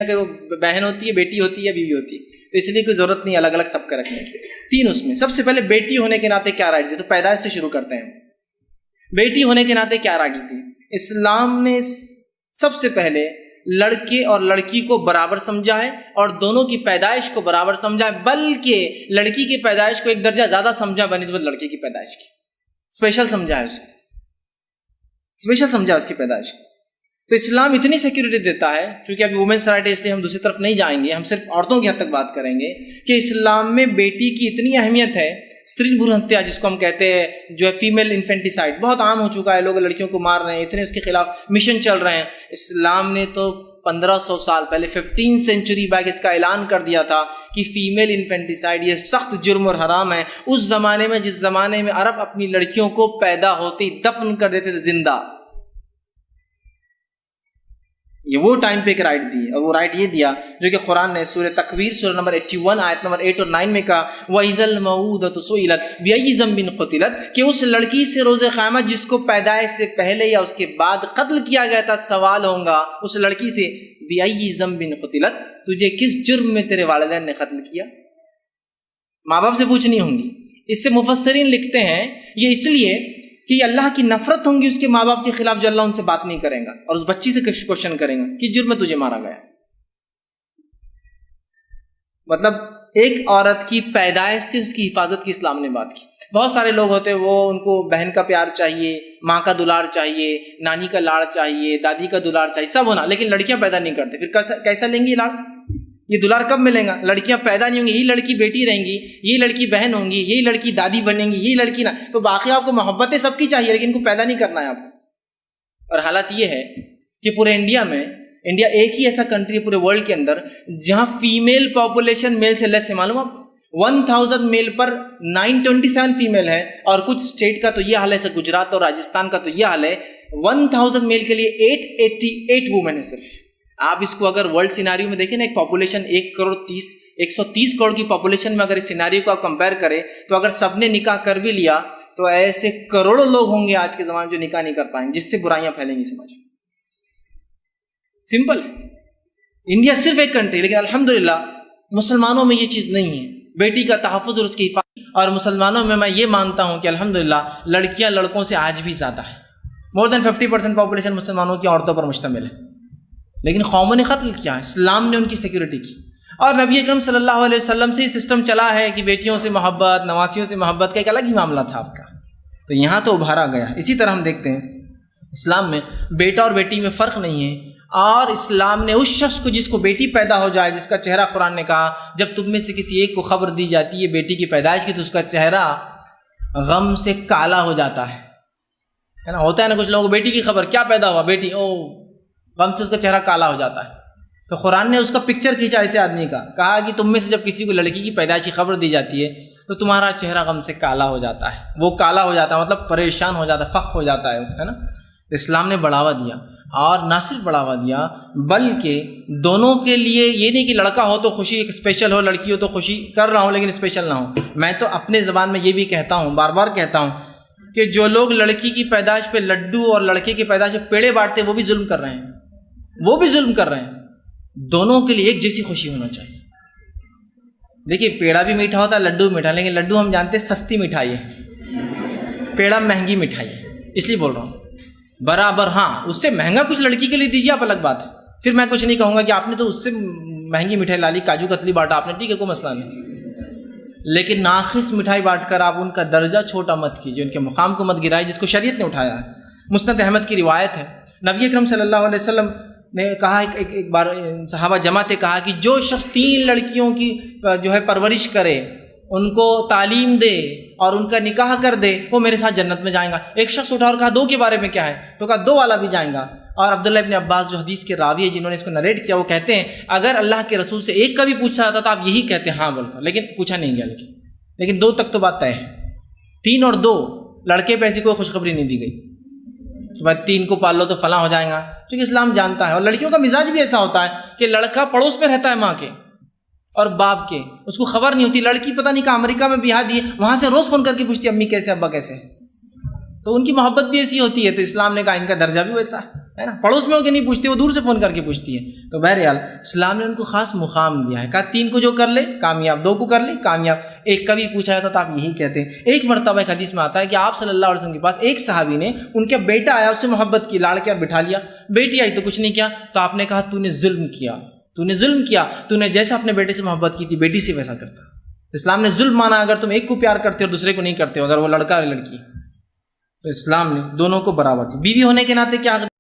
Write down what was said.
کہ وہ بہن ہوتی ہے، بیٹی ہوتی ہے، بیوی ہوتی ہے، تو اس لیے کوئی ضرورت نہیں الگ الگ سب کا رکھنے کی۔ تین اس میں سب سے پہلے بیٹی ہونے کے ناطے کیا رائٹس دی، تو پیدائش سے شروع کرتے ہیں۔ بیٹی ہونے کے ناطے کیا رائٹس دی؟ اسلام نے سب سے پہلے لڑکے اور لڑکی کو برابر سمجھا ہے، اور دونوں کی پیدائش کو برابر سمجھا ہے، بلکہ لڑکی کی پیدائش کو ایک درجہ زیادہ سمجھا بنسبت لڑکے کی پیدائش کی، اسپیشل سمجھا ہے اس کو، اسپیشل سمجھا اس کی پیدائش کو۔ تو اسلام اتنی سیکیورٹی دیتا ہے، چونکہ ابھی وومنس رائٹ ہے اس لیے ہم دوسری طرف نہیں جائیں گے، ہم صرف عورتوں کی حد تک بات کریں گے کہ اسلام میں بیٹی کی اتنی اہمیت ہے۔ استری بھرون ہتیا جس کو ہم کہتے ہیں، جو ہے فیمیل انفینٹیسائڈ، بہت عام ہو چکا ہے، لوگ لڑکیوں کو مار رہے ہیں، اتنے اس کے خلاف مشن چل رہے ہیں۔ اسلام نے تو 1500 سال پہلے 15 سینچری بیک اس کا اعلان کر دیا تھا کہ فیمیل انفینٹیسائڈ یہ سخت جرم اور حرام ہے۔ اس زمانے میں، جس زمانے میں عرب اپنی لڑکیوں کو پیدا ہوتے ہی دفن کر دیتے تھے زندہ، یہ وہ ٹائم پہ ایک رائٹ دی، اور وہ رائٹ یہ دیا جو کہ قرآن نے سورہ تکویر سورہ نمبر 81 آیت نمبر 8 اور 9 میں کہا، وَإِذَا الْمَوْءُودَةُ سُئِلَتْ بِأَيِّ ذَنبٍ قُتِلَتْ، کہ اس لڑکی سے روز قیامت جس کو پیدائش سے پہلے یا اس کے بعد قتل کیا گیا تھا، سوال ہوگا اس لڑکی سے، بِأَيِّ ذَنبٍ قُتِلَتْ، تجھے کس جرم میں تیرے والدین نے قتل کیا؟ ماں باپ سے پوچھنی ہوں گی۔ اس سے مفسرین لکھتے ہیں یہ اس لیے کہ یہ اللہ کی نفرت ہوں گی اس کے ماں باپ کے خلاف، جو اللہ ان سے بات نہیں کرے گا اور اس بچی سے کوشچن کرے گا کہ جرم میں تجھے مارا گیا۔ مطلب ایک عورت کی پیدائش سے اس کی حفاظت کی اسلام نے بات کی۔ بہت سارے لوگ ہوتے ہیں، وہ ان کو بہن کا پیار چاہیے، ماں کا دلار چاہیے، نانی کا لاڑ چاہیے، دادی کا دلار چاہیے، سب ہونا، لیکن لڑکیاں پیدا نہیں کرتے، پھر کیسا لیں گی یہ لاڑ، یہ دلار کب ملیں گا؟ لڑکیاں پیدا نہیں ہوں گی، یہی لڑکی بیٹی رہیں گی، یہی لڑکی بہن ہوں گی، یہی لڑکی دادی بنیں گی، یہی لڑکی نہ، تو باقی آپ کو محبتیں سب کی چاہیے، لیکن ان کو پیدا نہیں کرنا ہے آپ کو۔ اور حالت یہ ہے کہ پورے انڈیا ایک ہی ایسا کنٹری ہے پورے ورلڈ کے اندر جہاں فیمیل پاپولیشن میل سے لیس ہے، معلوم آپ کو؟ 1000 میل پر 927 فیمیل ہے، اور کچھ اسٹیٹ کا تو یہ حال ہے، جیسے گجرات اور راجستھان کا تو یہ حال ہے، 1000 میل کے لیے 888 وومن ہے صرف۔ آپ اس کو اگر ورلڈ سیناریو میں دیکھیں نا، ایک پاپولیشن 130 کروڑ کی پاپولیشن میں اگر اس سیناریو کو آپ کمپیئر کریں تو اگر سب نے نکاح کر بھی لیا تو ایسے کروڑوں لوگ ہوں گے آج کے زمانے جو نکاح نہیں کر پائیں، جس سے برائیاں پھیلیں گی سماج میں۔ سمپل ہے، انڈیا صرف ایک کنٹری، لیکن الحمدللہ مسلمانوں میں یہ چیز نہیں ہے، بیٹی کا تحفظ اور اس کی حفاظت۔ اور مسلمانوں میں یہ مانتا ہوں کہ الحمدللہ لڑکیاں لڑکوں سے آج بھی زیادہ ہیں، مور دین 50% پاپولیشن مسلمانوں کی عورتوں پر مشتمل ہے، لیکن قوموں نے قتل کیا، اسلام نے ان کی سیکیورٹی کی۔ اور نبی اکرم صلی اللہ علیہ وسلم سے یہ سسٹم چلا ہے کہ بیٹیوں سے محبت، نواسیوں سے محبت کا ایک الگ ہی معاملہ تھا آپ کا، تو یہاں تو ابھارا گیا۔ اسی طرح ہم دیکھتے ہیں اسلام میں بیٹا اور بیٹی میں فرق نہیں ہے، اور اسلام نے اس شخص کو جس کو بیٹی پیدا ہو جائے، جس کا چہرہ قرآن نے کہا جب تم میں سے کسی ایک کو خبر دی جاتی ہے بیٹی کی پیدائش کی تو اس کا چہرہ غم سے کالا ہو جاتا ہے نا، ہوتا ہے نا کچھ لوگوں کو بیٹی کی خبر، کیا پیدا ہوا بیٹی، او غم سے اس کا چہرہ کالا ہو جاتا ہے۔ تو قرآن نے اس کا پکچر کھینچا ایسے آدمی کا، کہا کہ تم میں سے جب کسی کو لڑکی کی پیدائش کی خبر دی جاتی ہے تو تمہارا چہرہ غم سے کالا ہو جاتا ہے، وہ کالا ہو جاتا ہے مطلب پریشان ہو جاتا ہے، فخ ہو جاتا ہے نا۔ اسلام نے بڑھاوا دیا، اور نہ صرف بڑھاوا دیا بلکہ دونوں کے لیے، یہ نہیں کہ لڑکا ہو تو خوشی ایک اسپیشل ہو، لڑکی ہو تو خوشی کر رہا ہوں لیکن اسپیشل نہ ہو۔ میں تو اپنے زبان میں یہ بھی کہتا ہوں، بار بار کہتا ہوں کہ جو لوگ لڑکی کی پیدائش پہ لڈو اور لڑکے کی پیدائش پہ پیڑے بانٹتے ہیں وہ بھی ظلم کر رہے ہیں، وہ بھی ظلم کر رہے ہیں۔ دونوں کے لیے ایک جیسی خوشی ہونا چاہیے۔ دیکھیے پیڑا بھی میٹھا ہوتا ہے، لڈو بھی میٹھا، لیکن لڈو ہم جانتے ہیں سستی مٹھائی ہے، پیڑا مہنگی مٹھائی ہے، اس لیے بول رہا ہوں برابر۔ ہاں اس سے مہنگا کچھ لڑکی کے لیے دیجیے آپ، الگ بات ہے، پھر میں کچھ نہیں کہوں گا کہ آپ نے تو اس سے مہنگی مٹھائی لا لی، کاجو کتلی بانٹا آپ نے، ٹھیک ہے کوئی مسئلہ نہیں، لیکن ناقص مٹھائی بانٹ کر آپ ان کا درجہ چھوٹا مت کیجیے، ان کے مقام کو مت گرائے جس کو شریعت نے اٹھایا ہے۔ مسند احمد کی روایت ہے، نبی اکرم صلی اللہ علیہ وسلم نے کہا، ایک بار صحابہ جمع تھے، کہا کہ جو شخص 3 لڑکیوں کی جو ہے پرورش کرے، ان کو تعلیم دے اور ان کا نکاح کر دے، وہ میرے ساتھ جنت میں جائیں گا۔ ایک شخص اٹھا اور کہا 2 کے بارے میں کیا ہے؟ تو کہا 2 والا بھی جائیں گا۔ اور عبداللہ ابن عباس جو حدیث کے راوی ہے جنہوں نے اس کو نریٹ کیا، وہ کہتے ہیں اگر اللہ کے رسول سے 1 کا بھی پوچھا جاتا تو آپ یہی کہتے ہاں بول کر، لیکن پوچھا نہیں گیا، لیکن 2 تک تو بات طے ہے۔ 3 اور 2 لڑکے پہ ایسی کوئی خوشخبری نہیں دی گئی کہ بھائی 3 کو پال لو تو فلاں ہو جائیں گا، کیونکہ اسلام جانتا ہے۔ اور لڑکیوں کا مزاج بھی ایسا ہوتا ہے کہ لڑکا پڑوس میں رہتا ہے ماں کے اور باپ کے، اس کو خبر نہیں ہوتی، لڑکی پتہ نہیں کہاں امریکہ میں بیاہ دی ہے، وہاں سے روز فون کر کے پوچھتی ہے امی کیسے، ابا کیسے، تو ان کی محبت بھی ایسی ہوتی ہے، تو اسلام نے کہا ان کا درجہ بھی ویسا ہے نا، پڑوس میں ہو کے نہیں پوچھتی، وہ دور سے فون کر کے پوچھتی ہے۔ تو بہرحال اسلام نے ان کو خاص مقام دیا ہے، کہا 3 کو جو کر لے کامیاب، 2 کو کر لے کامیاب۔ ایک کبھی پوچھا جاتا تو آپ یہی کہتے ہیں۔ ایک مرتبہ ایک حدیث میں آتا ہے کہ آپ صلی اللہ علیہ وسلم کے پاس ایک صحابی نے، ان کا بیٹا آیا، اس سے محبت کی، لاڑ کے اور بٹھا لیا، بیٹی آئی تو کچھ نہیں کیا، تو آپ نے کہا تو نے ظلم کیا، تو نے ظلم کیا، تو نے جیسا اپنے بیٹے سے محبت کی تھی بیٹی سے ویسا کرتا۔ اسلام نے ظلم مانا اگر تم ایک کو پیار کرتے ہو اور دوسرے کو نہیں کرتے ہو، اگر وہ لڑکا اور لڑکی، تو اسلام نے دونوں کو برابر تھی۔ بیوی ہونے کے ناطے کیا